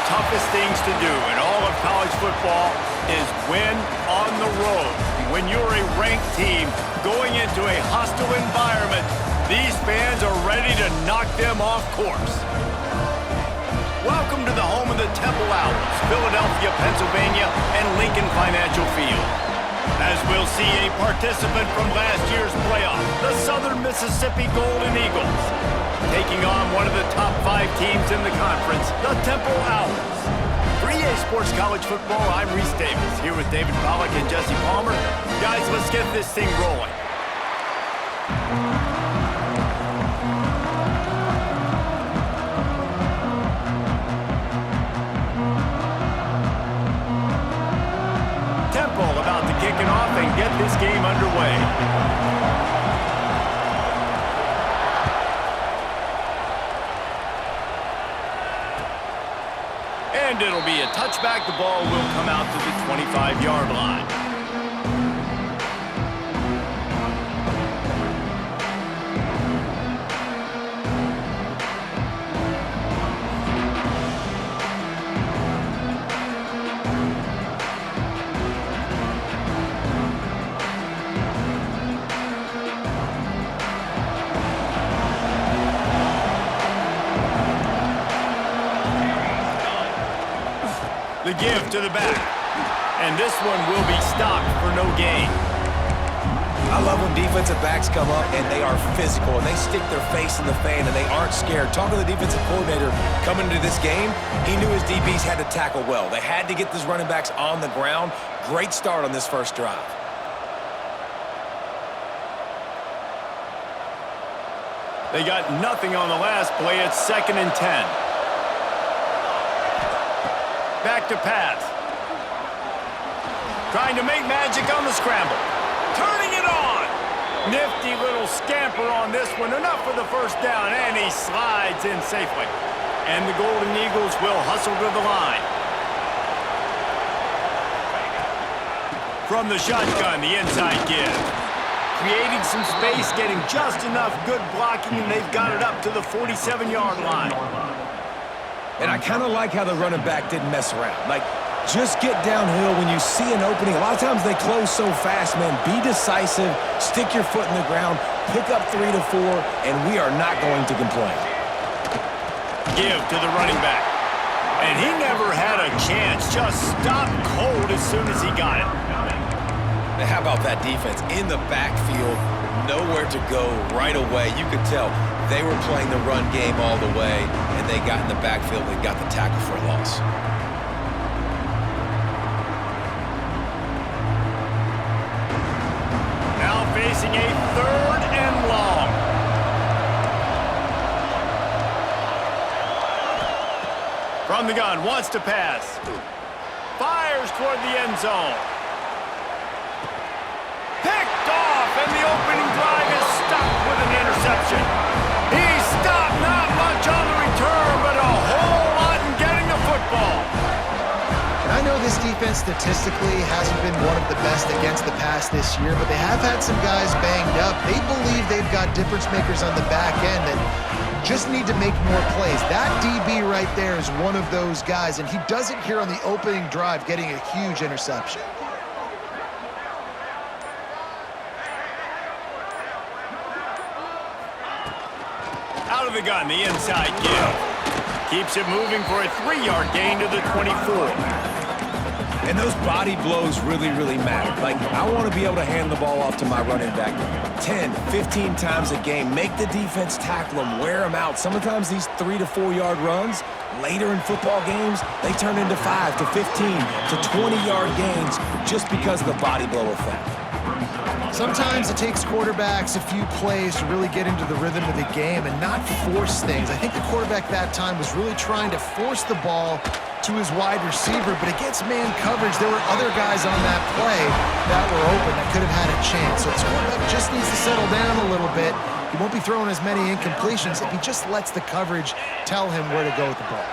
toughest things to do in all of college football is win on the road. When you're a ranked team going into a hostile environment, these fans are ready to knock them off course. Welcome to the home of the Temple Owls, Philadelphia, Pennsylvania, and Lincoln Financial Field. As we'll see a participant from last year's playoff, the Southern Mississippi Golden Eagles, taking on one of the top 5 teams in the conference, the Temple Owls. For EA Sports College Football, I'm Reese Davis, here with David Pollack and Jesse Palmer. Guys, let's get this thing rolling. Temple about to kick it off and get this game underway. And it'll be a touchback. The ball will come out to the 25-yard line. The give to the back. And this one will be stopped for no gain. I love when defensive backs come up and they are physical and they stick their face in the fan and they aren't scared. Talking to the defensive coordinator coming into this game, he knew his DBs had to tackle well. They had to get these running backs on the ground. Great start on this first drive. They got nothing on the last play. It's 2nd and 10. Back to pass. Trying to make magic on the scramble. Turning it on. Nifty little scamper on this one. Enough for the first down, and he slides in safely. And the Golden Eagles will hustle to the line. From the shotgun, the inside give. Creating some space, getting just enough good blocking, and they've got it up to the 47-yard line. And I kind of like how the running back didn't mess around. Like, just get downhill when you see an opening. A lot of times they close so fast, man. Be decisive, stick your foot in the ground, pick up 3 to 4, and we are not going to complain. Give to the running back. And he never had a chance. Just stopped cold as soon as he got it. Now, how about that defense in the backfield? Nowhere to go right away. You could tell they were playing the run game all the way, and they got in the backfield and got the tackle for a loss. Now facing a 3rd and long. From the gun, wants to pass. Fires toward the end zone. Picked off, and the opening drive is stopped with an interception. He stopped, not much on the return, but a whole lot in getting the football. And I know this defense statistically hasn't been one of the best against the pass this year, but they have had some guys banged up. They believe they've got difference makers on the back end that just need to make more plays. That DB right there is one of those guys, and he does it here on the opening drive, getting a huge interception. Out of the gun, the inside give. Keeps it moving for a 3-yard gain to the 24. And those body blows really, really matter. Like, I want to be able to hand the ball off to my running back 10, 15 times a game. Make the defense tackle them, wear them out. Sometimes these 3 to 4 yard runs, later in football games, they turn into 5 to 15 to 20-yard gains just because of the body blow effect. Sometimes it takes quarterbacks a few plays to really get into the rhythm of the game and not force things. I think the quarterback that time was really trying to force the ball to his wide receiver, but against man coverage, there were other guys on that play that were open that could have had a chance. So this quarterback just needs to settle down a little bit. He won't be throwing as many incompletions if he just lets the coverage tell him where to go with the ball.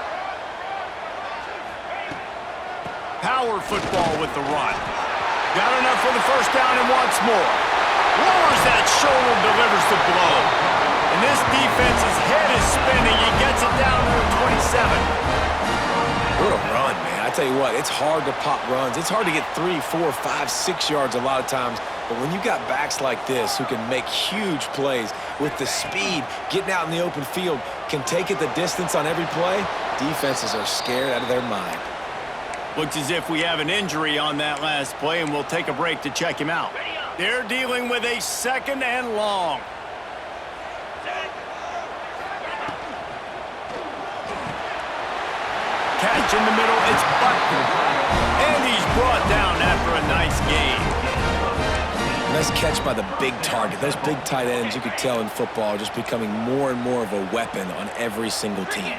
Power football with the run. Got enough for the first down and wants more. Lowers that shoulder, delivers the blow. And this defense's head is spinning. He gets it down to the 27. What a tell you what, it's hard to pop runs. It's hard to get 3, 4, 5, 6 yards a lot of times. But when you got backs like this who can make huge plays with the speed, getting out in the open field, can take it the distance on every play, defenses are scared out of their mind. Looks as if we have an injury on that last play, and we'll take a break to check him out. They're dealing with a 2nd and long. Catch in the middle, it's Butker. And he's brought down after a nice gain. Nice catch by the big target. Those big tight ends, you could tell in football, are just becoming more and more of a weapon on every single team.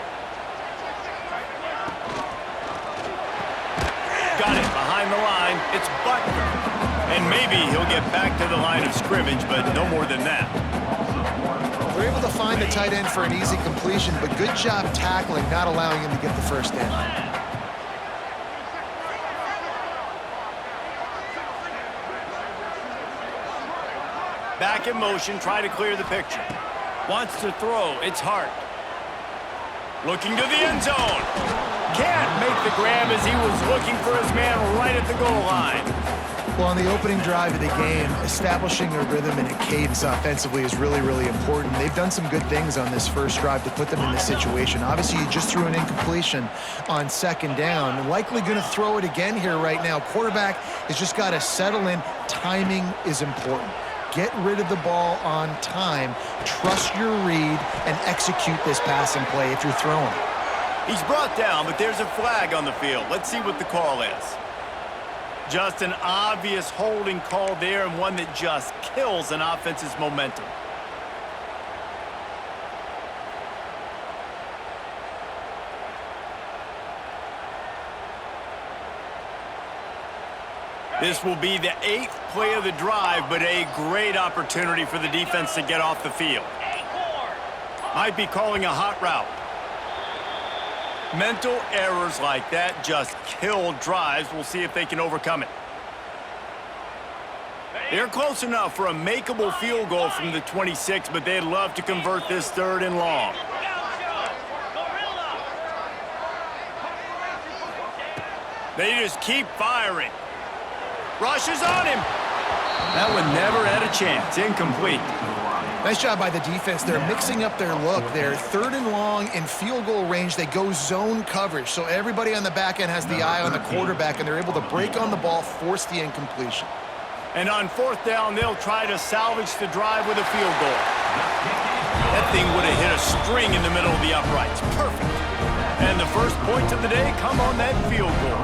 Got it behind the line. It's Butker. And maybe he'll get back to the line of scrimmage, but no more than that. They're able to find the tight end for an easy completion, but good job tackling, not allowing him to get the first down. Back in motion, try to clear the picture. Wants to throw, it's Hart. Looking to the end zone. Can't make the grab as he was looking for his man right at the goal line. Well, on the opening drive of the game, establishing a rhythm and a cadence offensively is really, really important. They've done some good things on this first drive to put them in this situation. Obviously, you just threw an incompletion on 2nd down. Likely going to throw it again here right now. Quarterback has just got to settle in. Timing is important. Get rid of the ball on time. Trust your read and execute this passing play if you're throwing it. He's brought down, but there's a flag on the field. Let's see what the call is. Just an obvious holding call there, and one that just kills an offense's momentum. This will be the 8th play of the drive, but a great opportunity for the defense to get off the field. Might be calling a hot route. Mental errors like that just kill drives. We'll see if they can overcome it. They're close enough for a makeable field goal from the 26, but they'd love to convert this 3rd and long. They just keep firing. Rushes on him. That one never had a chance. Incomplete. Nice job by the defense. They're mixing up their look. They're 3rd and long in field goal range. They go zone coverage. So everybody on the back end has the eye on the quarterback, and they're able to break on the ball, force the incompletion. And on 4th down, they'll try to salvage the drive with a field goal. That thing would have hit a string in the middle of the uprights. Perfect. And the first points of the day come on that field goal.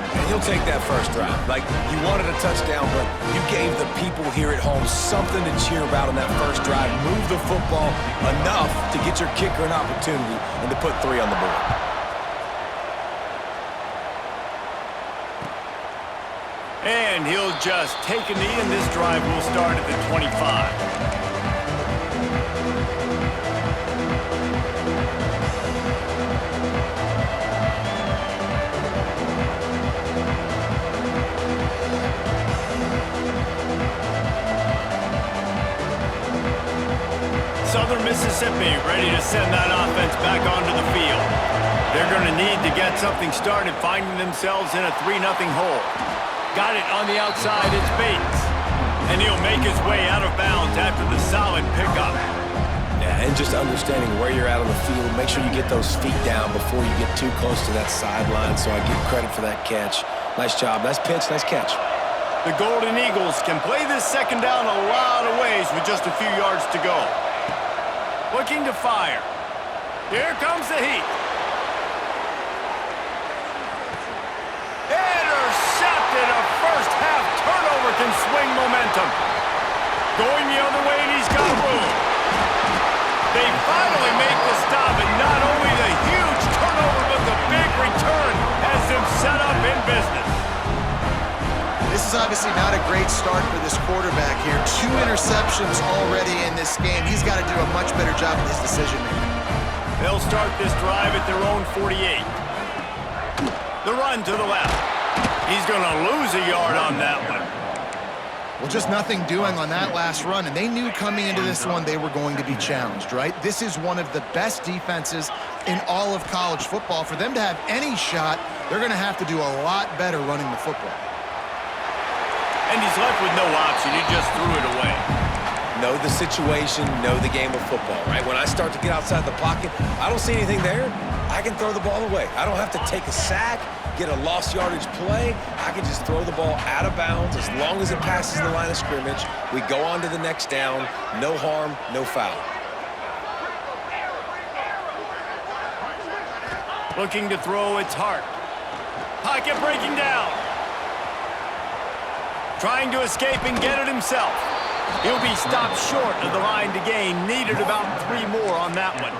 And he'll take that first drive. Like, you wanted a touchdown, but you gave the people here at home something to cheer about on that first drive. Move the football enough to get your kicker an opportunity and to put 3 on the board. And he'll just take a knee, and this drive will start at the 25. Southern Mississippi ready to send that offense back onto the field. They're going to need to get something started, finding themselves in a 3-0 hole. Got it on the outside, it's Bates. And he'll make his way out of bounds after the solid pickup. Yeah, and just understanding where you're at on the field. Make sure you get those feet down before you get too close to that sideline, so I give credit for that catch. Nice job, nice pitch, nice catch. The Golden Eagles can play this 2nd down a lot of ways with just a few yards to go. Looking to fire. Here comes the heat. Intercepted. A first half turnover can swing momentum. Going the other way, and he's got room. They finally make the stop, and not only the huge turnover, but the big return has them set up in business. This is obviously not a great start for this quarterback here. 2 interceptions already in this game. He's got to do a much better job of his decision-making. They'll start this drive at their own 48. The run to the left. He's going to lose a yard on that one. Well, just nothing doing on that last run, and they knew coming into this one they were going to be challenged, right? This is one of the best defenses in all of college football. For them to have any shot, they're going to have to do a lot better running the football. And he's left with no option. He just threw it away. Know the situation, know the game of football, right? When I start to get outside the pocket, I don't see anything there, I can throw the ball away. I don't have to take a sack, get a lost yardage play. I can just throw the ball out of bounds as long as it passes the line of scrimmage. We go on to the next down. No harm, no foul. Looking to throw, it's Hart. Pocket breaking down. Trying to escape and get it himself. He'll be stopped short of the line to gain. Needed about 3 more on that one.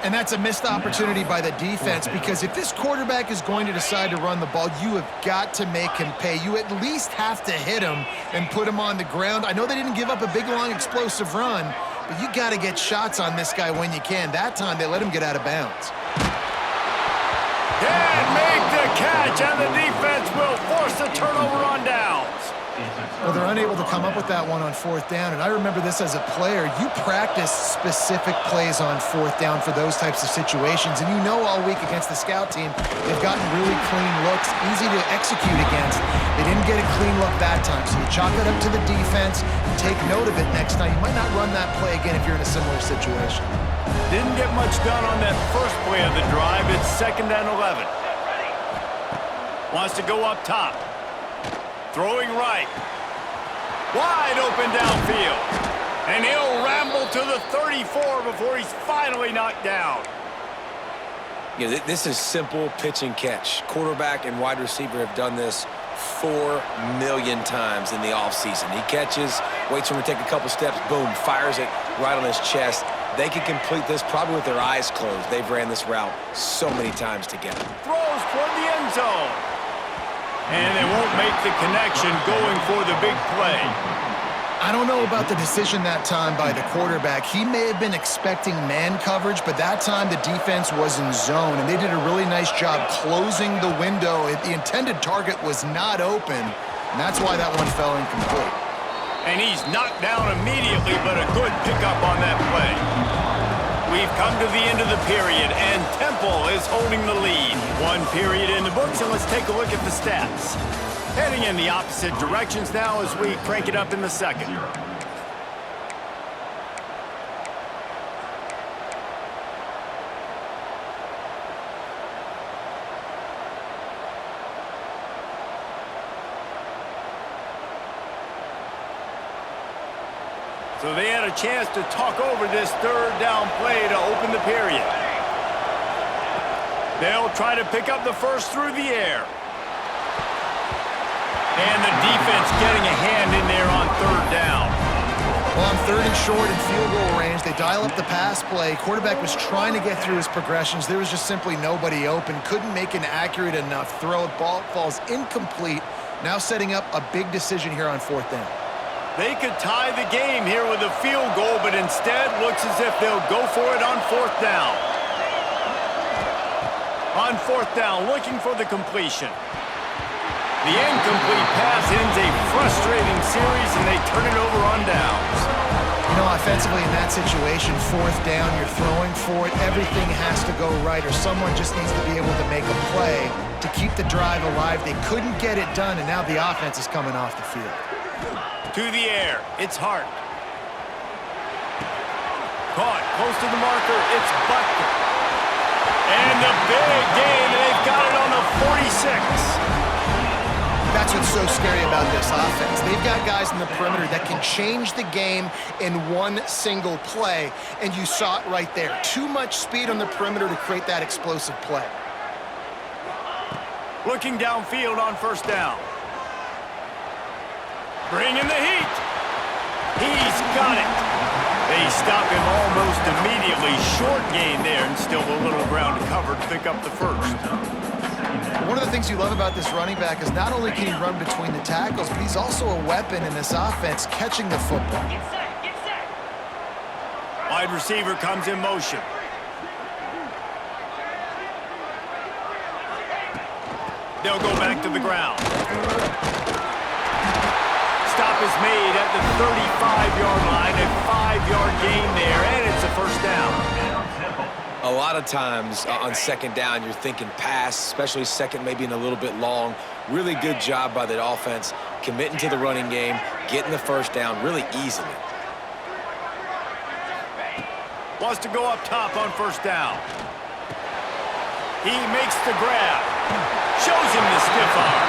And that's a missed opportunity by the defense, because if this quarterback is going to decide to run the ball, you have got to make him pay. You at least have to hit him and put him on the ground. I know they didn't give up a big, long, explosive run, but you got to get shots on this guy when you can. That time, they let him get out of bounds. Can't make the catch, and the defense will force a turnover on downs. Well, they're unable to come up with that one on 4th down, and I remember this as a player. You practice specific plays on 4th down for those types of situations, and you know all week against the scout team, they've gotten really clean looks, easy to execute against. They didn't get a clean look that time, so you chalk it up to the defense, take note of it next time. You might not run that play again if you're in a similar situation. Didn't get much done on that first play of the drive. It's 2nd and 11. Wants to go up top. Throwing right. Wide open downfield. And he'll ramble to the 34 before he's finally knocked down. Yeah, this is simple pitch and catch. Quarterback and wide receiver have done this 4 million times in the offseason. He catches, waits for him to take a couple steps, boom, fires it right on his chest. They can complete this probably with their eyes closed. They've ran this route so many times together. Throws toward the end zone. And they won't make the connection going for the big play. I don't know about the decision that time by the quarterback. He may have been expecting man coverage, but that time the defense was in zone, and they did a really nice job closing the window. The intended target was not open, and that's why that one fell incomplete. And he's knocked down immediately, but a good pickup on that play. We've come to the end of the period, and Temple is holding the lead. 1 period in the books, and let's take a look at the stats. Heading in the opposite directions now as we crank it up in the 2nd. So they had a chance to talk over this 3rd down play to open the period. They'll try to pick up the first through the air. And the defense getting a hand in there on 3rd down. Well, on 3rd and short and field goal range, they dial up the pass play. Quarterback was trying to get through his progressions. There was just simply nobody open. Couldn't make an accurate enough throw. Ball falls incomplete. Now setting up a big decision here on 4th down. They could tie the game here with a field goal, but instead looks as if they'll go for it on 4th down. On 4th down, looking for the completion. The incomplete pass ends a frustrating series, and they turn it over on downs. You know, offensively in that situation, 4th down, you're throwing for it. Everything has to go right, or someone just needs to be able to make a play to keep the drive alive. They couldn't get it done, and now the offense is coming off the field. To the air, it's Hart. Caught close to the marker, it's Butker. And the big gain, they've got it on the 46. That's what's so scary about this offense. They've got guys in the perimeter that can change the game in one single play, and you saw it right there. Too much speed on the perimeter to create that explosive play. Looking downfield on 1st down. Bringing the heat. He's got it. They stop him almost immediately. Short gain there, and still a little ground covered to pick up the 1st. One of the things you love about this running back is not only can he run between the tackles, but he's also a weapon in this offense, catching the football. Wide receiver comes in motion. They'll go back to the ground. stop is made at the 35-yard line, a 5-yard gain there, and it's a first down. A lot of times on second down, you're thinking pass, especially second, maybe in a little bit long. Really good job by the offense, committing to the running game, getting the first down really easily. Wants to go up top on first down. He makes the grab. Shows him the stiff arm.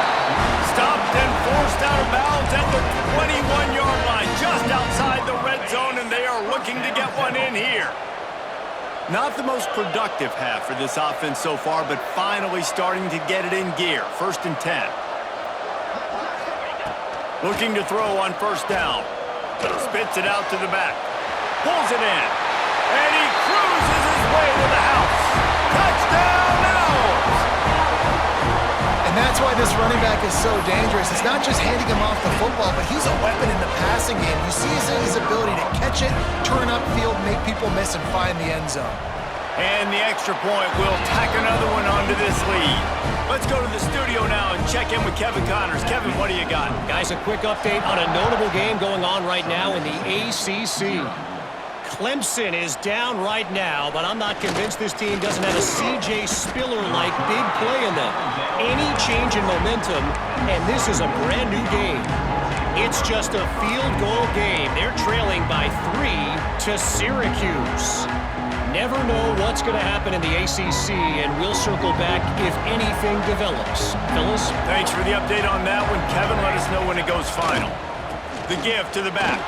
Stopped and forced out of bounds at the 21-yard line, just outside the red zone, and they are looking to get one in here. Not the most productive half for this offense so far, but finally starting to get it in gear. First and 10. Looking to throw on first down. Spits it out to the back. Pulls it in. And he cruises his way to the house. Touchdown, Owls! And that's why this running back is so dangerous. It's not just handing him off the football, but he's a weapon in the passing game. You see his ability to catch it, turn upfield, make people miss, and find the end zone. And the extra point will tack another one onto this lead. Let's go to the studio now and check in with Kevin Connors. Kevin, what do you got? Guys, a quick update on a notable game going on right now in the ACC. Clemson is down right now, but I'm not convinced this team doesn't have a C.J. Spiller-like big play in them. Any change in momentum, and this is a brand new game. It's just a field goal game. They're trailing by 3 to Syracuse. Never know what's going to happen in the ACC, and we'll circle back if anything develops. Phyllis? Thanks for the update on that one, Kevin. Let us know when it goes final. The give to the back.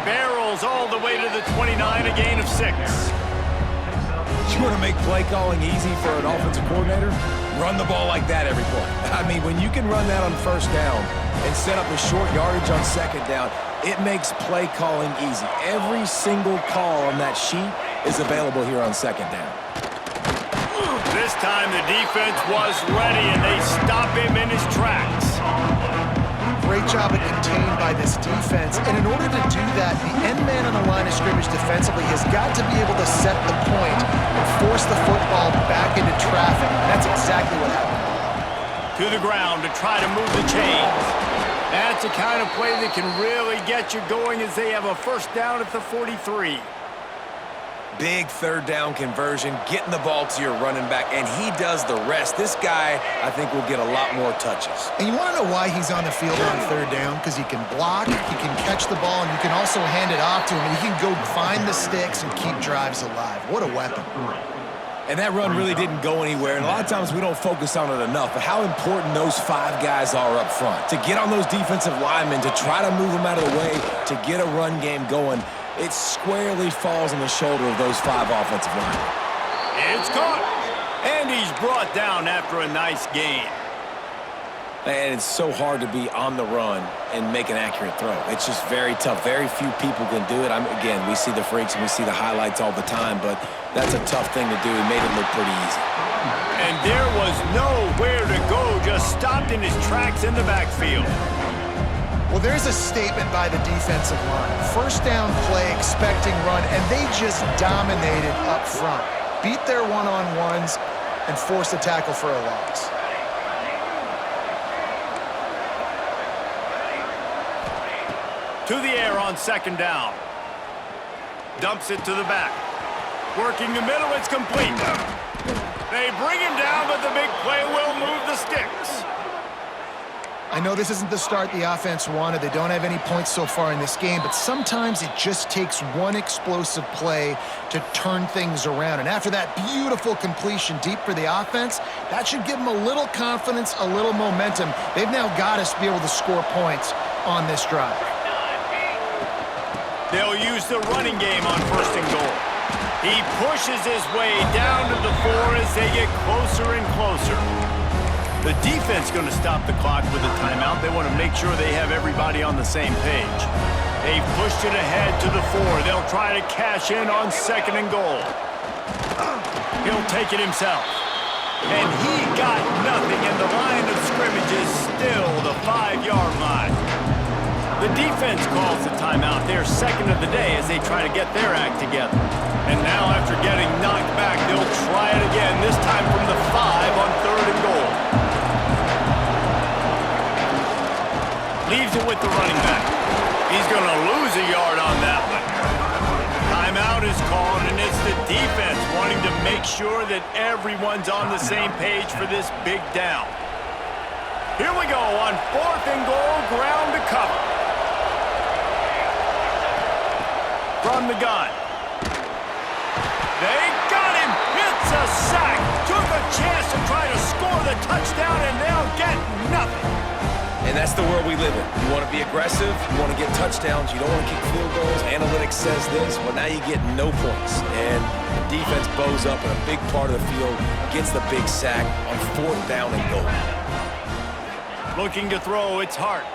Barrels all the way to the 29, a gain of 6. You want to make play calling easy for an offensive coordinator? Run the ball like that every play. I mean, when you can run that on first down and set up a short yardage on second down, it makes play calling easy. Every single call on that sheet is available here on second down. This time the defense was ready, and they stop him in his tracks. Great job of contained by this defense. And in order to do that, the end man on the line of scrimmage defensively has got to be able to set the point and force the football back into traffic. That's exactly what happened. To the ground to try to move the chains. That's the kind of play that can really get you going as they have a first down at the 43. Big third down conversion, getting the ball to your running back, and he does the rest. This guy, I think, will get a lot more touches. And you want to know why he's on the field on third down? Because he can block, he can catch the ball, and you can also hand it off to him, and he can go find the sticks and keep drives alive. What a weapon. And that run really didn't go anywhere, and a lot of times we don't focus on it enough, but how important those 5 guys are up front. To get on those defensive linemen, to try to move them out of the way, to get a run game going, it squarely falls on the shoulder of those 5 offensive linemen. It's caught. And he's brought down after a nice gain. And it's so hard to be on the run and make an accurate throw. It's just very tough. Very few people can do it. Again, we see the freaks and we see the highlights all the time, but that's a tough thing to do. He made it look pretty easy. And there was nowhere to go, just stopped in his tracks in the backfield. Well, there's a statement by the defensive line. First down play, expecting run, and they just dominated up front. Beat their one-on-ones and forced a tackle for a loss. To the air on second down. Dumps it to the back. Working the middle, it's complete. They bring him down, but the big play will move the sticks. I know this isn't the start the offense wanted. They don't have any points so far in this game, but sometimes it just takes one explosive play to turn things around. And after that beautiful completion deep for the offense, that should give them a little confidence, a little momentum. They've now got us to be able to score points on this drive. They'll use the running game on first and goal. He pushes his way down to the 4 as they get closer and closer. The defense going to stop the clock with a timeout. They want to make sure they have everybody on the same page. They've pushed it ahead to the 4. They'll try to cash in on second and goal. He'll take it himself. And he got nothing, and the line of scrimmage is still the 5-yard line. The defense calls the timeout. They're second of the day as they try to get their act together. And now after getting knocked back, they'll try it again, this time from the 5 on third and goal. Leaves it with the running back. He's going to lose a yard on that one. Timeout is called, and it's the defense wanting to make sure that everyone's on the same page for this big down. Here we go on 4th and goal, ground to cover. From the gun. They got him. It's a sack. Took a chance to try to score the touchdown, and they'll get nothing. And that's the world we live in. You want to be aggressive, you want to get touchdowns, you don't want to kick field goals. Analytics says this, well, now you get no points. And the defense bows up in a big part of the field, gets the big sack on 4th down and goal. Looking to throw, it's Hart.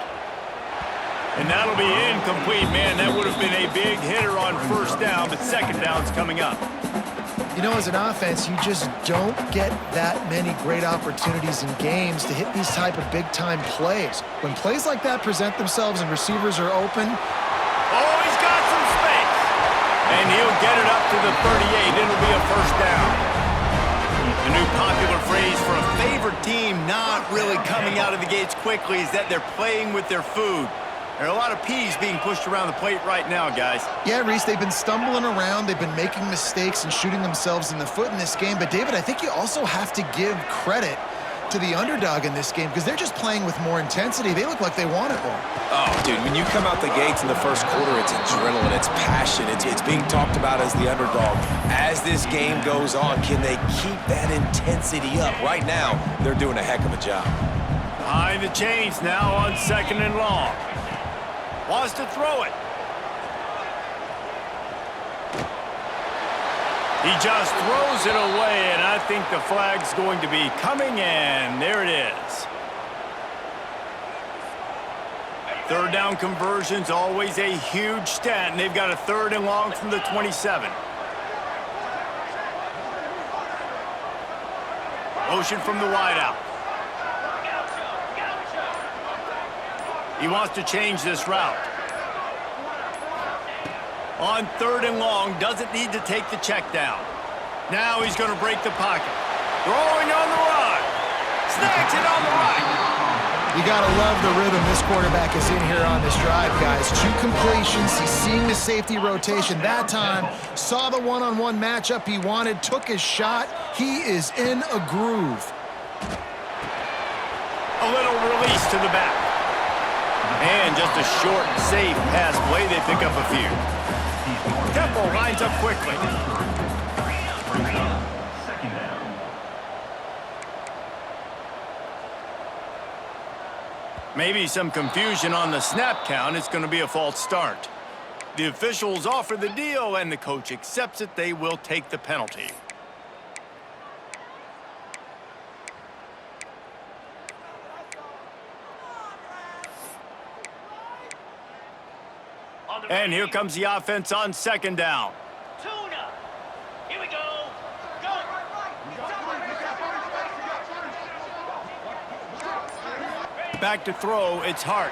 And that'll be incomplete, man. That would have been a big hitter on 1st down, but 2nd down's coming up. You know, as an offense, you just don't get that many great opportunities in games to hit these type of big-time plays. When plays like that present themselves and receivers are open. Oh, he's got some space. And he'll get it up to the 38. It'll be a 1st down. The new popular phrase for a favored team not really coming out of the gates quickly is that they're playing with their food. There are a lot of peas being pushed around the plate right now, guys. Yeah, Reese, they've been stumbling around. They've been making mistakes and shooting themselves in the foot in this game. But, David, I think you also have to give credit to the underdog in this game because they're just playing with more intensity. They look like they want it more. Oh, dude, when you come out the gates in the 1st quarter, it's adrenaline, it's passion, it's being talked about as the underdog. As this game goes on, can they keep that intensity up? Right now, they're doing a heck of a job. Behind the chains now on 2nd and long. Wants to throw it. He just throws it away, and I think the flag's going to be coming in. There it is. 3rd down conversion's always a huge stat, and they've got a 3rd and long from the 27. Motion from the wideout. He wants to change this route. On 3rd and long, doesn't need to take the check down. Now he's going to break the pocket. Throwing on the run. Snags it on the right. You got to love the rhythm this quarterback is in here on this drive, guys. 2 completions. He's seeing the safety rotation. That time, saw the one-on-one matchup he wanted, took his shot. He is in a groove. A little release to the back. And just a short, safe pass play. They pick up a few. Tempo lines up quickly. Maybe some confusion on the snap count. It's going to be a false start. The officials offer the deal, and the coach accepts it. They will take the penalty. And here comes the offense on 2nd down. Tuna. Here we go. Go. Back to throw, it's Hart.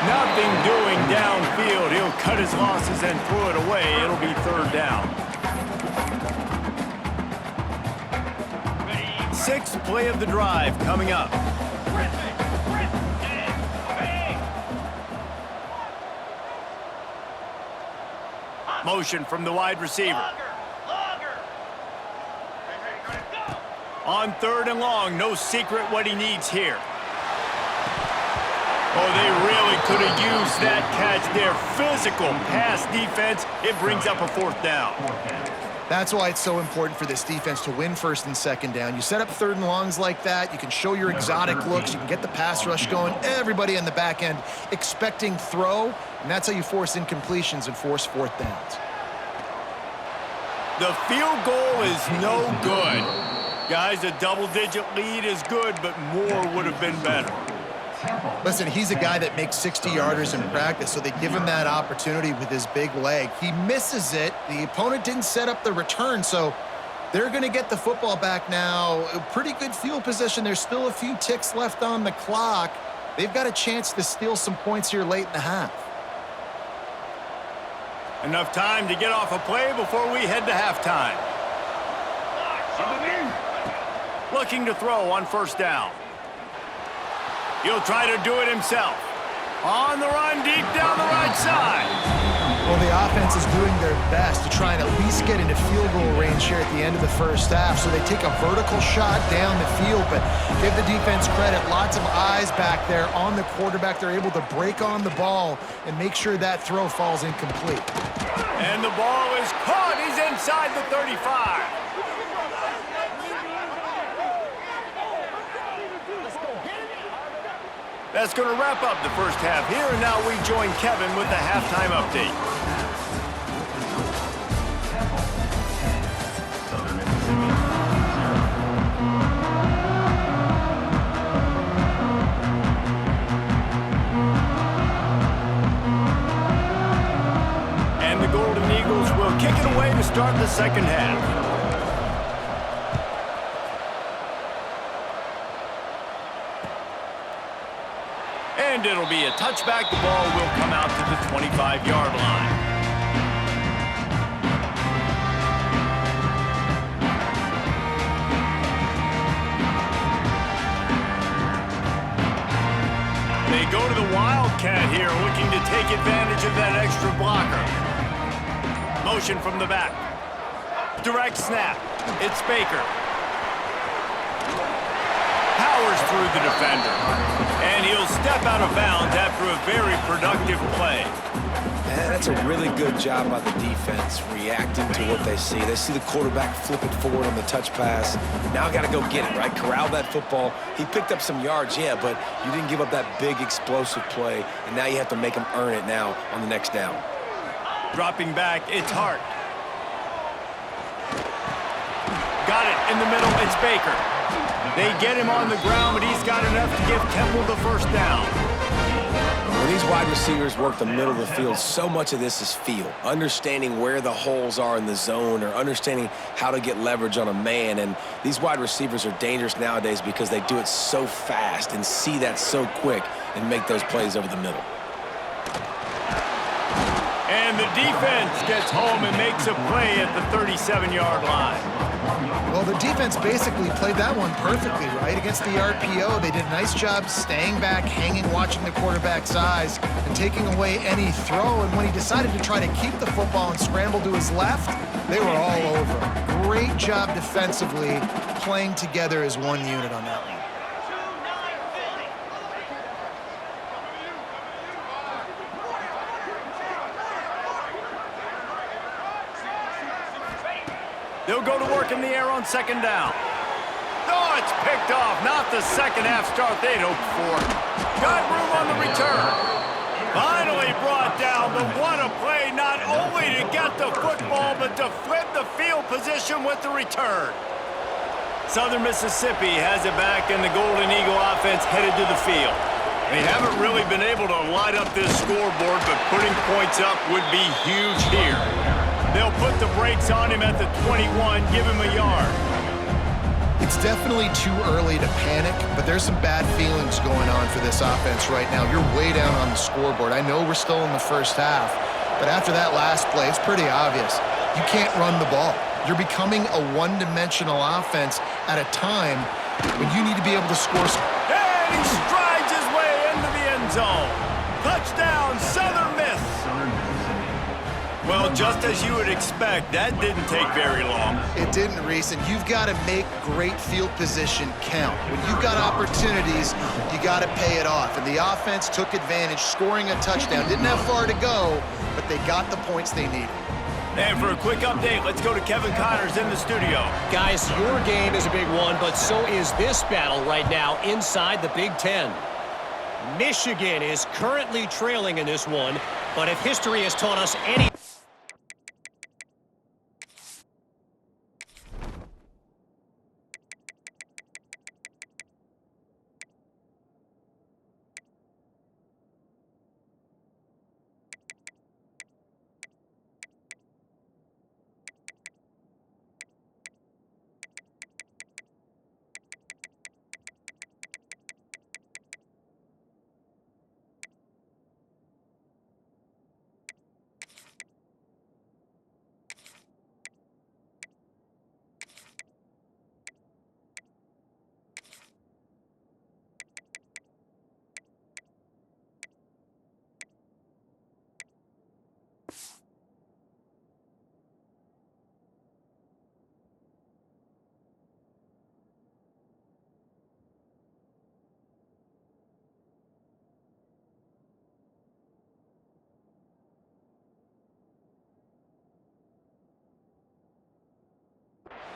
Nothing doing downfield. He'll cut his losses and throw it away. It'll be 3rd down. 6th play of the drive coming up. Motion from the wide receiver. On 3rd and long, no secret what he needs here. Oh, they really could have used that catch there. Physical pass defense. It brings up a 4th down. That's why it's so important for this defense to win 1st and 2nd down. You set up 3rd and longs like that. You can show your exotic looks. You can get the pass rush going. Everybody in the back end expecting throw, and that's how you force incompletions and force 4th downs. The field goal is no good. Guys, a double-digit lead is good, but more would have been better. Listen, he's a guy that makes 60-yarders in practice, so they give him that opportunity with his big leg. He misses it. The opponent didn't set up the return, so they're going to get the football back now. A pretty good field position. There's still a few ticks left on the clock. They've got a chance to steal some points here late in the half. Enough time to get off a play before we head to halftime. looking to throw on first down. He'll try to do it himself. On the run, deep down the right side. Well, the offense is doing their best to try and at least get into field goal range here at the end of the first half. So they take a vertical shot down the field, but give the defense credit. Lots of eyes back there on the quarterback. They're able to break on the ball and make sure that throw falls incomplete. And the ball is caught. He's inside the 35. That's going to wrap up the first half here, and now we join Kevin with the halftime update. And the Golden Eagles will kick it away to start the second half. And it'll be a touchback. The ball will come out to the 25-yard line. They go to the Wildcat here, looking to take advantage of that extra blocker. Motion from the back. Direct snap. It's Baker. Powers through the defender. And he'll step out of bounds after a very productive play. Man, that's a really good job by the defense reacting to what they see. They see the quarterback flip it forward on the touch pass. Now I got to go get it, right? Corral that football. He picked up some yards, yeah, but you didn't give up that big explosive play, and now you have to make him earn it now on the next down. Dropping back, it's Hart. Got it in the middle, it's Baker. They get him on the ground, but he's got enough to give Temple the first down. When these wide receivers work the middle of the field, so much of this is feel. Understanding where the holes are in the zone or understanding how to get leverage on a man. And these wide receivers are dangerous nowadays because they do it so fast and see that so quick and make those plays over the middle. And the defense gets home and makes a play at the 37-yard line. Well, the defense basically played that one perfectly, right? Against the RPO, they did a nice job staying back, hanging, watching the quarterback's eyes, and taking away any throw. And when he decided to try to keep the football and scramble to his left, they were all over him. Great job defensively, playing together as one unit on that one. They'll go to work in the air on second down. Oh, it's picked off. Not the second half start they'd hoped for. Got room on the return. Finally brought down, but what a play, not only to get the football, but to flip the field position with the return. Southern Mississippi has it back, and the Golden Eagle offense headed to the field. They haven't really been able to light up this scoreboard, but putting points up would be huge here. They'll put the brakes on him at the 21, give him a yard. It's definitely too early to panic, but there's some bad feelings going on for this offense right now. You're way down on the scoreboard. I know we're still in the first half, but after that last play, it's pretty obvious. You can't run the ball. You're becoming a one-dimensional offense at a time when you need to be able to score. And he strides his way into the end zone. Touchdown, Southern Miss. Well, just as you would expect, that didn't take very long. It didn't, Reese, and you've got to make great field position count. When you've got opportunities, you got to pay it off. And the offense took advantage, scoring a touchdown. Didn't have far to go, but they got the points they needed. And for a quick update, let's go to Kevin Connors in the studio. Guys, your game is a big one, but so is this battle right now inside the Big Ten. Michigan is currently trailing in this one, but if history has taught us any...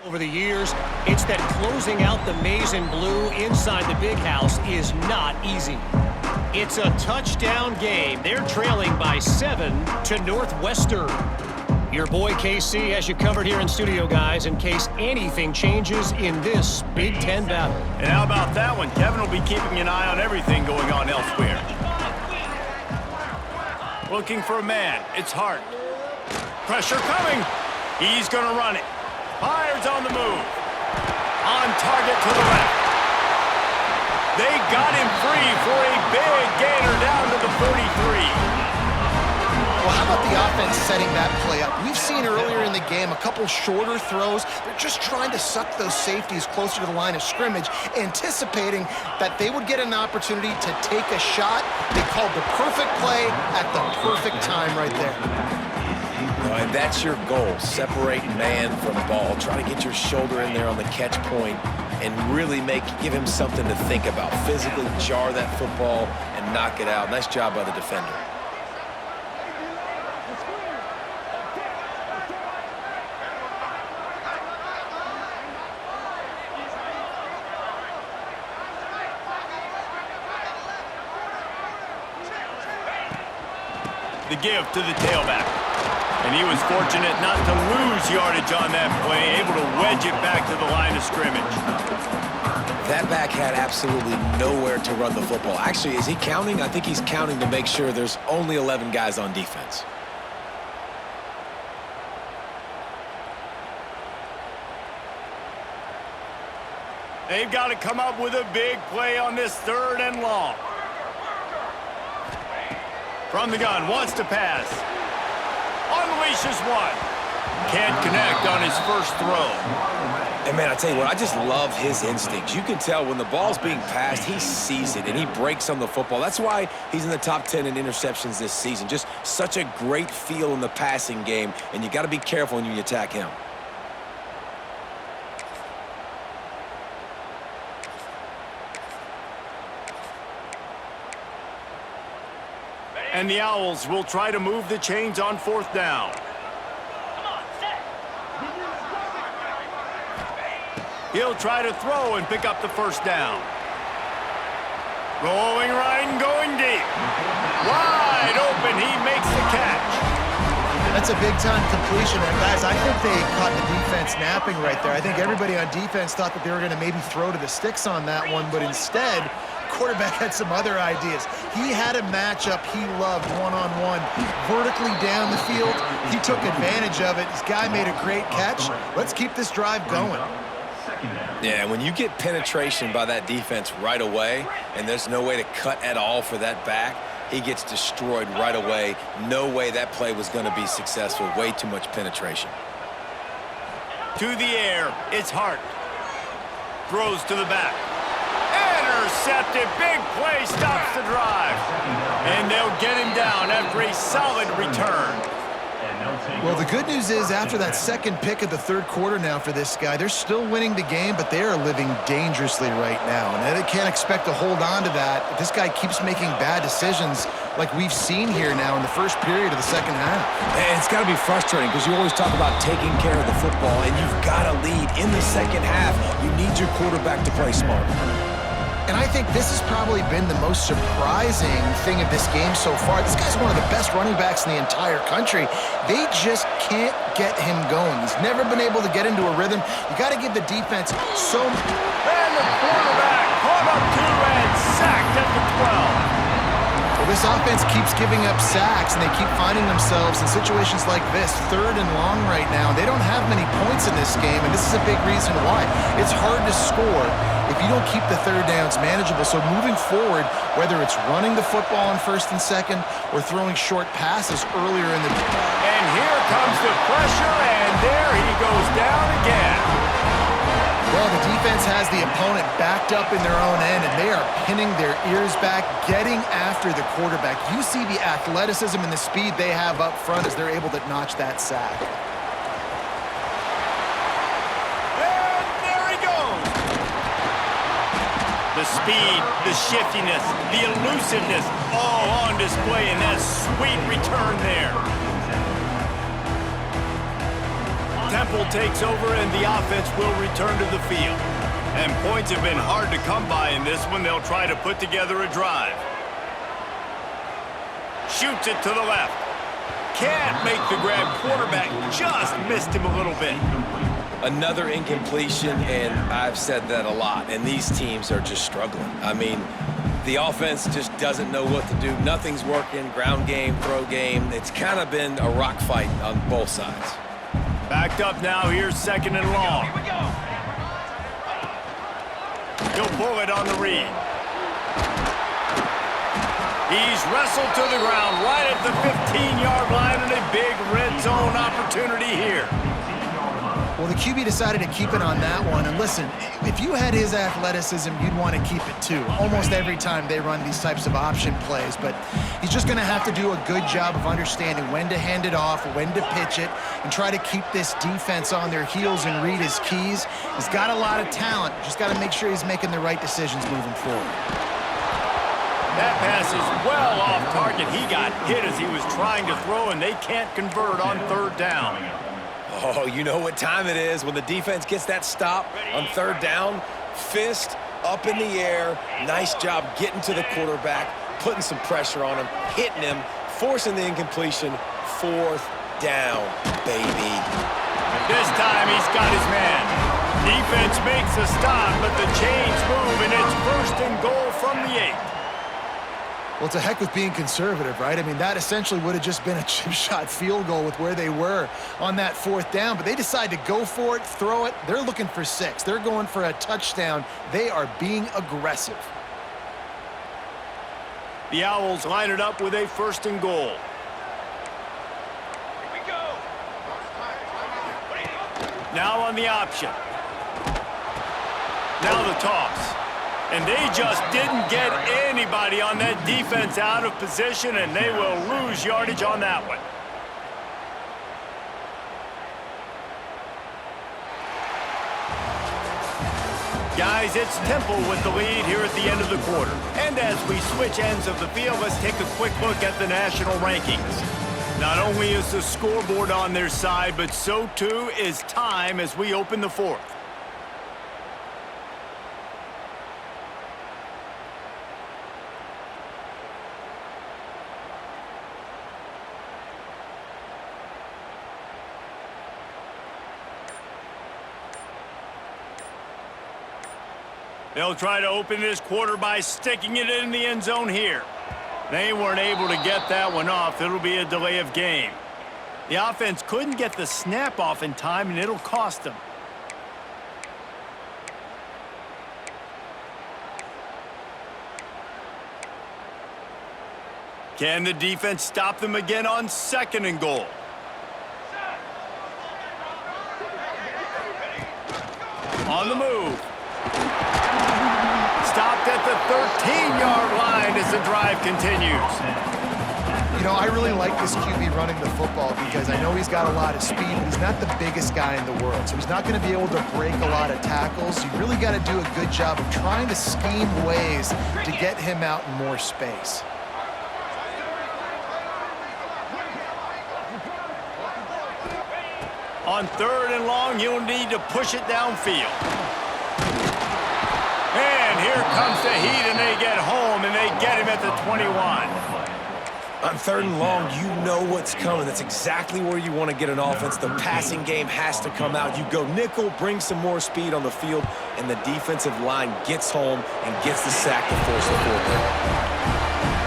Over the years, it's that closing out the maize and blue inside the big house is not easy. It's a touchdown game. They're trailing by 7 to Northwestern. Your boy KC has you covered here in studio, guys, in case anything changes in this Big Ten battle. And how about that one? Kevin will be keeping an eye on everything going on elsewhere. Looking for a man. It's Hart. Pressure coming. He's going to run it. Fires on the move. On target to the left. They got him free for a big gainer down to the 43. Well, how about the offense setting that play up? We've seen earlier in the game a couple shorter throws. They're just trying to suck those safeties closer to the line of scrimmage, anticipating that they would get an opportunity to take a shot. They called the perfect play at the perfect time right there. And that's your goal. Separate man from ball. Try to get your shoulder in there on the catch point and really give him something to think about. Physically jar that football and knock it out. Nice job by the defender. The give to the tailback. And he was fortunate not to lose yardage on that play, able to wedge it back to the line of scrimmage. That back had absolutely nowhere to run the football. Actually, is he counting? I think he's counting to make sure there's only 11 guys on defense. They've got to come up with a big play on this 3rd and long. From the gun, wants to pass. Unleashes one. Can't connect on his first throw. And, man, I tell you what, I just love his instincts. You can tell when the ball's being passed, he sees it, and he breaks on the football. That's why he's in the top 10 in interceptions this season. Just such a great feel in the passing game, and you got to be careful when you attack him. And the Owls will try to move the chains on 4th down. Come on, set. He'll try to throw and pick up the 1st down. Rolling right and going deep. Wide open, he makes the catch. That's a big-time completion. And, guys, I think they caught the defense napping right there. I think everybody on defense thought that they were going to maybe throw to the sticks on that one, but instead, quarterback had some other ideas. He had a matchup he loved one-on-one, vertically down the field. He took advantage of it. This guy made a great catch. Let's keep this drive going. Yeah, when you get penetration by that defense right away, and there's no way to cut at all for that back, he gets destroyed right away. No way that play was going to be successful. Way too much penetration. To the air, it's Hart. Throws to the back. Intercepted. Big play stops the drive. And they'll get him down after a solid return. Well, the good news is after that second pick of the 3rd quarter now for this guy, they're still winning the game, but they are living dangerously right now. And they can't expect to hold on to that if this guy keeps making bad decisions like we've seen here now in the first period of the 2nd half. And it's got to be frustrating because you always talk about taking care of the football, and you've got to lead in the 2nd half. You need your quarterback to play smart. And I think this has probably been the most surprising thing of this game so far. This guy's one of the best running backs in the entire country. They just can't get him going. He's never been able to get into a rhythm. You got to give the defense so... And the quarterback caught up to and sacked at the 12. Well, this offense keeps giving up sacks, and they keep finding themselves in situations like this, 3rd and long right now. They don't have many points in this game, and this is a big reason why. It's hard to score if you don't keep the 3rd downs manageable. So moving forward, whether it's running the football on 1st and 2nd or throwing short passes earlier in the... And here comes the pressure, and there he goes down again. Well, the defense has the opponent backed up in their own end, and they are pinning their ears back, getting after the quarterback. You see the athleticism and the speed they have up front as they're able to notch that sack. And there he goes. The speed, the shiftiness, the elusiveness, all on display in that sweet return there. Temple takes over and the offense will return to the field. And points have been hard to come by in this one. They'll try to put together a drive. Shoots it to the left. Can't make the grab. Quarterback just missed him a little bit. Another incompletion, and I've said that a lot, and these teams are just struggling. I mean, the offense just doesn't know what to do. Nothing's working, ground game, throw game. It's kind of been a rock fight on both sides. Backed up now, here's second and long. Here we go. He'll pull it on the read. He's wrestled to the ground right at the 15-yard line, and a big red zone opportunity here. Well, the QB decided to keep it on that one. And listen, if you had his athleticism, you'd want to keep it too. Almost every time they run these types of option plays. But he's just going to have to do a good job of understanding when to hand it off, when to pitch it, and try to keep this defense on their heels and read his keys. He's got a lot of talent. Just got to make sure he's making the right decisions moving forward. That pass is well off target. He got hit as he was trying to throw, and they can't convert on third down. Oh, you know what time it is when the defense gets that stop on third down. Fist up in the air. Nice job getting to the quarterback, putting some pressure on him, hitting him, forcing the incompletion. Fourth down, baby. This time he's got his man. Defense makes a stop, but the chains move, and it's first and goal from the 8. Well, it's a heck with being conservative, right? I mean, that essentially would have just been a chip shot field goal with where they were on that fourth down, but they decide to go for it, throw it. They're looking for 6. They're going for a touchdown. They are being aggressive. The Owls line it up with a first and goal. Here we go. Now on the option. Now the toss. And they just didn't get anybody on that defense out of position, and they will lose yardage on that one. Guys, it's Temple with the lead here at the end of the quarter. And as we switch ends of the field, let's take a quick look at the national rankings. Not only is the scoreboard on their side, but so too is time as we open the fourth. They'll try to open this quarter by sticking it in the end zone here. They weren't able to get that one off. It'll be a delay of game. The offense couldn't get the snap off in time, and it'll cost them. Can the defense stop them again on second and goal? On the move. Stopped at the 13-yard line as the drive continues. You know, I really like this QB running the football because I know he's got a lot of speed, but he's not the biggest guy in the world. So he's not going to be able to break a lot of tackles. You really got to do a good job of trying to scheme ways to get him out in more space. On third and long, you'll need to push it downfield. And here comes the heat, and they get home, and they get him at the 21. On third and long, you know what's coming. That's exactly where you want to get an offense. The passing game has to come out. You go nickel, bring some more speed on the field, and the defensive line gets home and gets the sack to force the fourth down.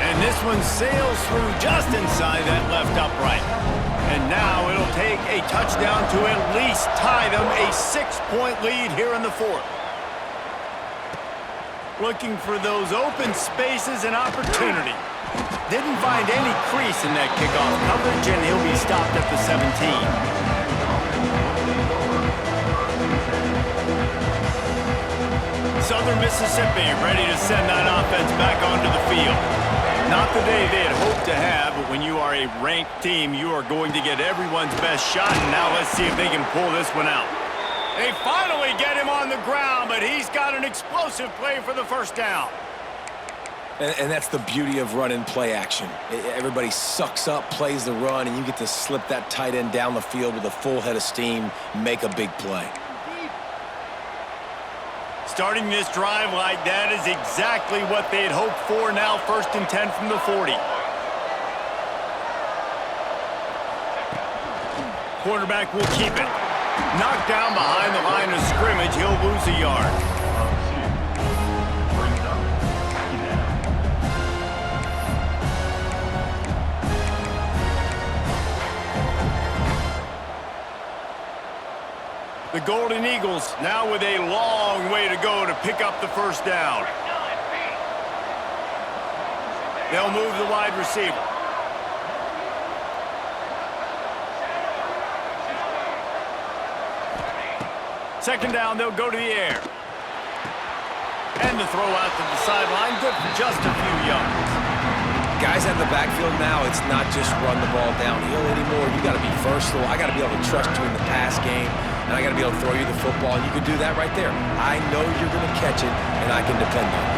And this one sails through just inside that left upright. And now it'll take a touchdown to at least tie them a 6-point lead here in the fourth. Looking for those open spaces and opportunity. Didn't find any crease in that kickoff coverage, and he'll be stopped at the 17. Southern Mississippi ready to send that offense back onto the field. Not the day they had hoped to have, but when you are a ranked team, you are going to get everyone's best shot, and now let's see if they can pull this one out. They finally get him on the ground, but he's got an explosive play for the first down. And that's the beauty of run and play action. Everybody sucks up, plays the run, and you get to slip that tight end down the field with a full head of steam, make a big play. Starting this drive like that is exactly what they had hoped for. Now 1st and 10 from the 40. Quarterback will keep it. Knocked down behind the line of scrimmage, he'll lose a yard. The Golden Eagles now with a long way to go to pick up the first down. They'll move the wide receiver. Second down, they'll go to the air. And the throw out to the sideline, good for just a few yards. Guys at the backfield now, it's not just run the ball downhill anymore. You got to be versatile. I got to be able to trust you in the pass game, and I got to be able to throw you the football, and you can do that right there. I know you're going to catch it, and I can depend on you.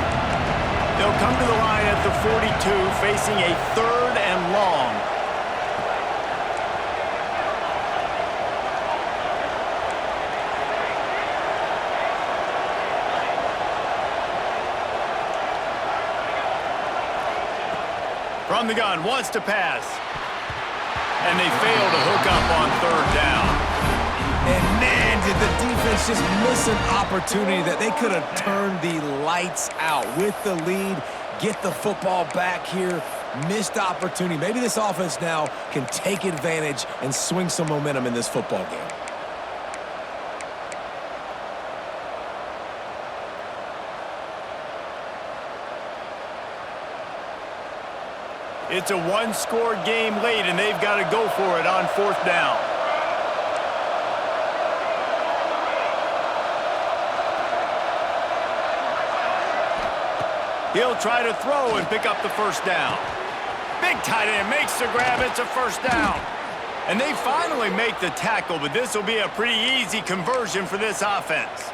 They'll come to the line at the 42, facing a 3rd and long. From the gun, wants to pass. And they fail to hook up on 3rd down. And man, did the defense just miss an opportunity that they could have turned the lights out with the lead, get the football back here, missed opportunity. Maybe this offense now can take advantage and swing some momentum in this football game. It's a one-score game late, and they've got to go for it on 4th down. He'll try to throw and pick up the first down. Big tight end makes the grab. It's a first down. And they finally make the tackle, but this will be a pretty easy conversion for this offense.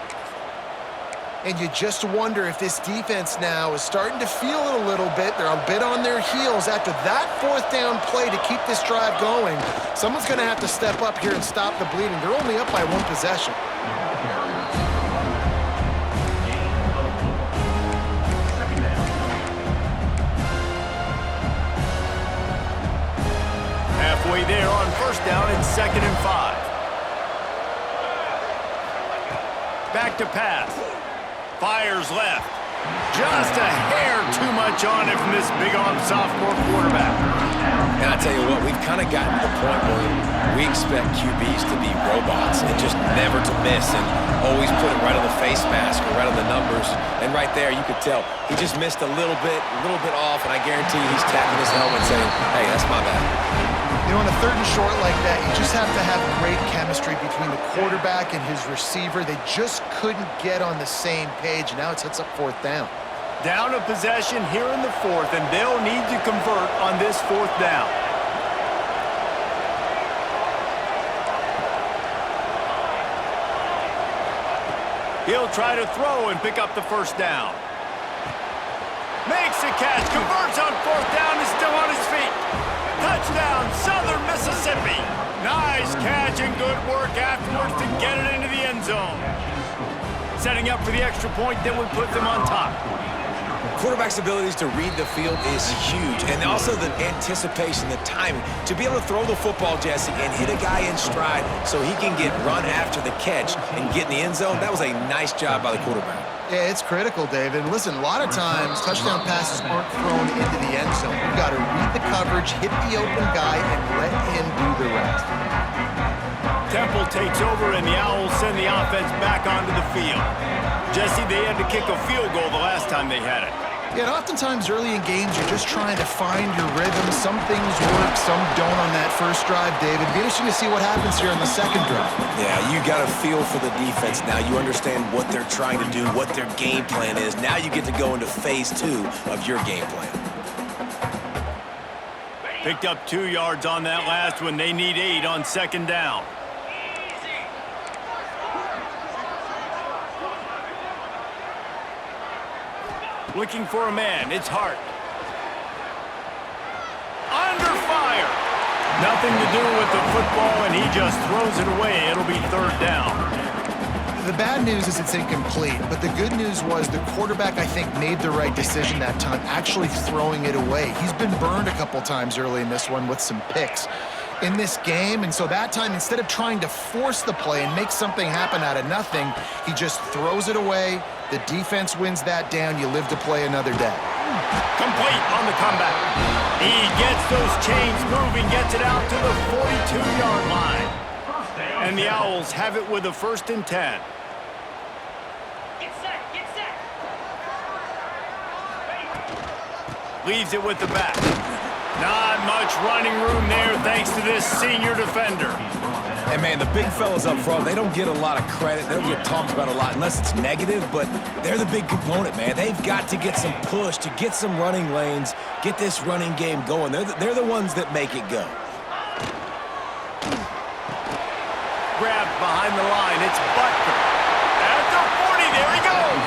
And you just wonder if this defense now is starting to feel it a little bit. They're a bit on their heels after that 4th down play to keep this drive going. Someone's going to have to step up here and stop the bleeding. They're only up by 1 possession. Halfway there on 1st down, it's 2nd and 5. Back to pass. Fires left. Just a hair too much on it from this big-armed sophomore quarterback. And I tell you what, we've kind of gotten to the point where we expect QBs to be robots and just never to miss and always put it right on the face mask or right on the numbers. And right there, you could tell he just missed a little bit off, and I guarantee he's tapping his helmet saying, hey, that's my bad. You know, on a 3rd and short like that, you just have to have great chemistry between the quarterback and his receiver. They just couldn't get on the same page. Now it sets up 4th down. Down a possession here in the 4th, and they'll need to convert on this 4th down. He'll try to throw and pick up the first down. Makes the catch, converts on 4th down, is still on his feet. Touchdown, Southern Mississippi. Nice catch and good work afterwards to get it into the end zone. Setting up for the extra point that would put them on top. Quarterback's abilities to read the field is huge, and also the anticipation, the timing. To be able to throw the football, Jesse, and hit a guy in stride so he can get run after the catch and get in the end zone, that was a nice job by the quarterback. Yeah, it's critical, David. And listen, a lot of times, touchdown passes aren't thrown into the end zone. You've got to read the coverage, hit the open guy, and let him do the rest. Temple takes over, and the Owls send the offense back onto the field. Jesse, they had to kick a field goal the last time they had it. Yeah, and oftentimes early in games, you're just trying to find your rhythm. Some things work, some don't on that first drive, David. It'd be interesting to see what happens here on the second drive. Yeah, you got to feel for the defense now. You understand what they're trying to do, what their game plan is. Now you get to go into phase 2 of your game plan. Picked up 2 yards on that last one. They need 8 on 2nd down. Looking for a man. It's Hart. Under fire. Nothing to do with the football, and he just throws it away. It'll be third down. The bad news is it's incomplete, but the good news was the quarterback, I think, made the right decision that time, actually throwing it away. He's been burned a couple times early in this one with some picks in this game, and so that time, instead of trying to force the play and make something happen out of nothing, he just throws it away. The defense wins that down. You live to play another day. Complete on the comeback. He gets those chains moving, gets it out to the 42-yard line. And the Owls have it with a 1st and 10. Get set, get set. Leaves it with the back. Not much running room there thanks to this senior defender. And, man, the big fellas up front, they don't get a lot of credit. They don't get talked about a lot unless it's negative, but they're the big component, man. They've got to get some push, to get some running lanes, get this running game going. They're the ones that make it go. Grabbed behind the line. It's Butker. At the 40, there he goes.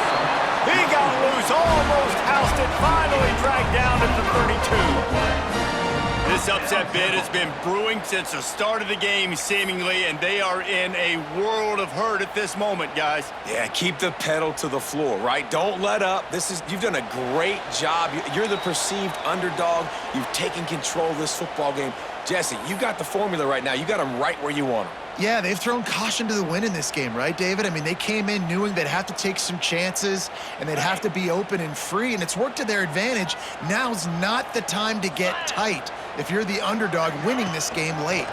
He got loose, almost housed it, finally dragged down at the 32. This upset bid has been brewing since the start of the game, seemingly, and they are in a world of hurt at this moment, guys. Yeah, keep the pedal to the floor, right? Don't let up. You've done a great job. You're the perceived underdog. You've taken control of this football game. Jesse, you got the formula right now. You got them right where you want them. Yeah, they've thrown caution to the wind in this game, right, David? I mean, they came in knowing they'd have to take some chances and they'd have to be open and free, and it's worked to their advantage. Now's not the time to get tight if you're the underdog winning this game late.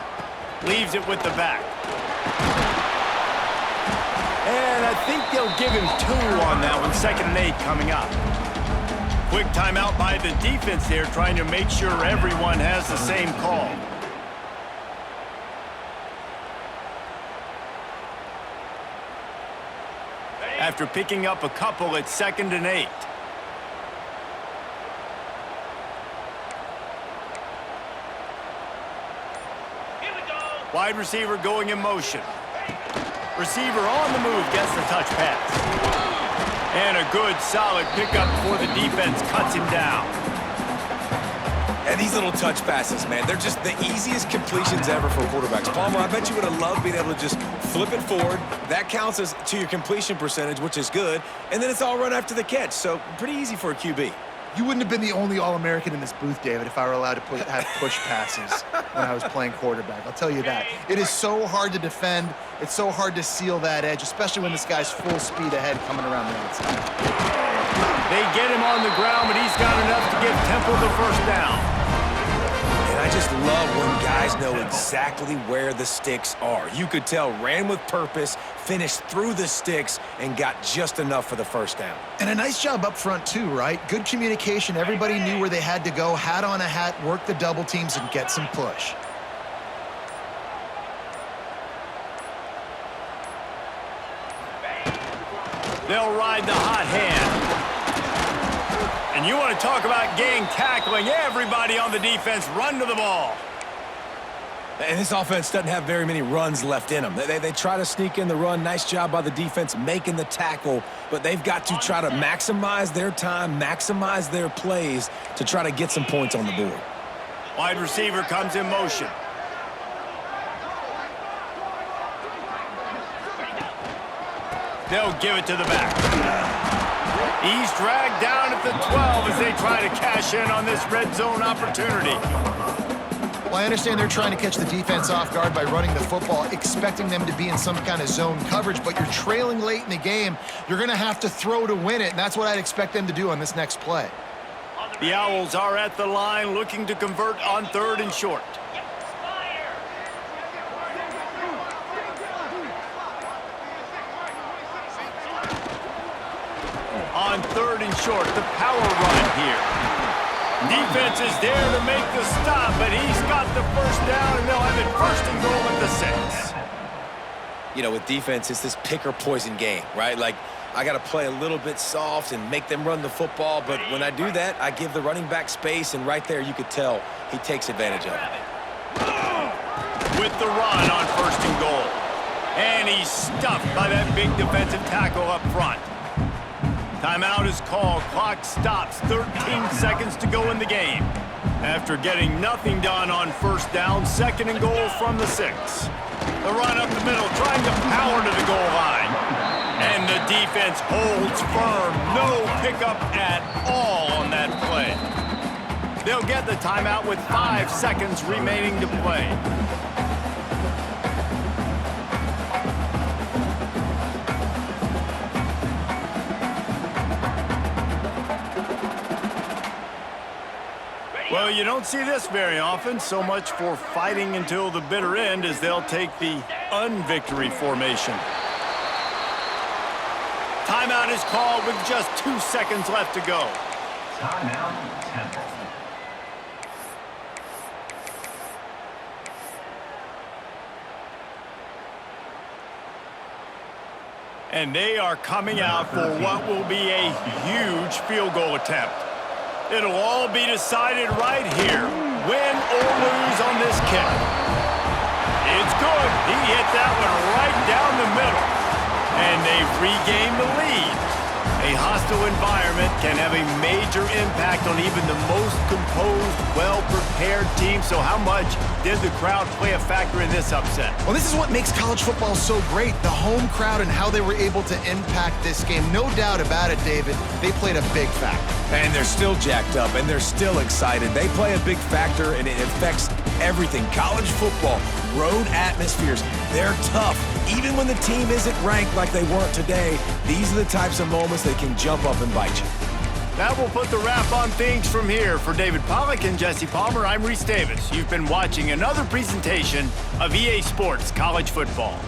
Leaves it with the back. And I think they'll give him 2 on that one. 2nd and 8 coming up. Quick timeout by the defense there, trying to make sure everyone has the same call. After picking up a couple, it's 2nd and 8. Here we go. Wide receiver going in motion. Receiver on the move, gets the touch pass. And a good, solid pickup before the defense cuts him down. And these little touch passes, man, they're just the easiest completions ever for quarterbacks. Palmer, I bet you would have loved being able to just flip it forward. That counts as to your completion percentage, which is good. And then it's all run after the catch, so pretty easy for a QB. You wouldn't have been the only All-American in this booth, David, if I were allowed to have push passes when I was playing quarterback. I'll tell you that. It is so hard to defend. It's so hard to seal that edge, especially when this guy's full speed ahead coming around the outside. They get him on the ground, but he's got enough to give Temple the 1st down. And I just love when guys know exactly where the sticks are. You could tell, ran with purpose, finished through the sticks, and got just enough for the 1st down. And a nice job up front, too, right? Good communication. Everybody knew where they had to go, hat on a hat, work the double teams, and get some push. They'll ride the hot hand. And you want to talk about gang tackling. Everybody on the defense run to the ball. And this offense doesn't have very many runs left in them. They try to sneak in the run. Nice job by the defense making the tackle, but they've got to try to maximize their time, maximize their plays to try to get some points on the board. Wide receiver comes in motion. They'll give it to the back. He's dragged down at the 12 as they try to cash in on this red zone opportunity. Well, I understand they're trying to catch the defense off guard by running the football, expecting them to be in some kind of zone coverage, but you're trailing late in the game. You're going to have to throw to win it, and that's what I'd expect them to do on this next play. The Owls are at the line looking to convert on 3rd and short. On 3rd and short, the power run here. Defense is there to make the stop, but he's got the 1st down, and they'll have it 1st and goal at the 6. You know, with defense, it's this pick or poison game, right? Like, I got to play a little bit soft and make them run the football, but when I do that, I give the running back space, and right there you could tell he takes advantage of it. With the run on 1st and goal. And he's stuffed by that big defensive tackle up front. Timeout is called. Clock stops. 13 seconds to go in the game. After getting nothing done on first down, 2nd and goal from the 6. The run up the middle, trying to power to the goal line. And the defense holds firm. No pickup at all on that play. They'll get the timeout with 5 seconds remaining to play. Well, you don't see this very often. So much for fighting until the bitter end as they'll take the unvictory formation. Timeout is called with just 2 seconds left to go. Timeout, Temple. And they are coming out for what will be a huge field goal attempt. It'll all be decided right here, win or lose on this kick. It's good. He hit that one right down the middle. And they've regained the lead. A hostile environment can have a major impact on even the most composed, well-prepared team. So how much did the crowd play a factor in this upset? Well, this is what makes college football so great, the home crowd and how they were able to impact this game. No doubt about it, David. They played a big factor. And they're still jacked up, and they're still excited. They play a big factor, and it affects everything. College football, road atmospheres, they're tough. Even when the team isn't ranked like they weren't today, these are the types of moments that can jump up and bite you. That will put the wrap on things from here. For David Pollack and Jesse Palmer, I'm Reese Davis. You've been watching another presentation of EA Sports College Football.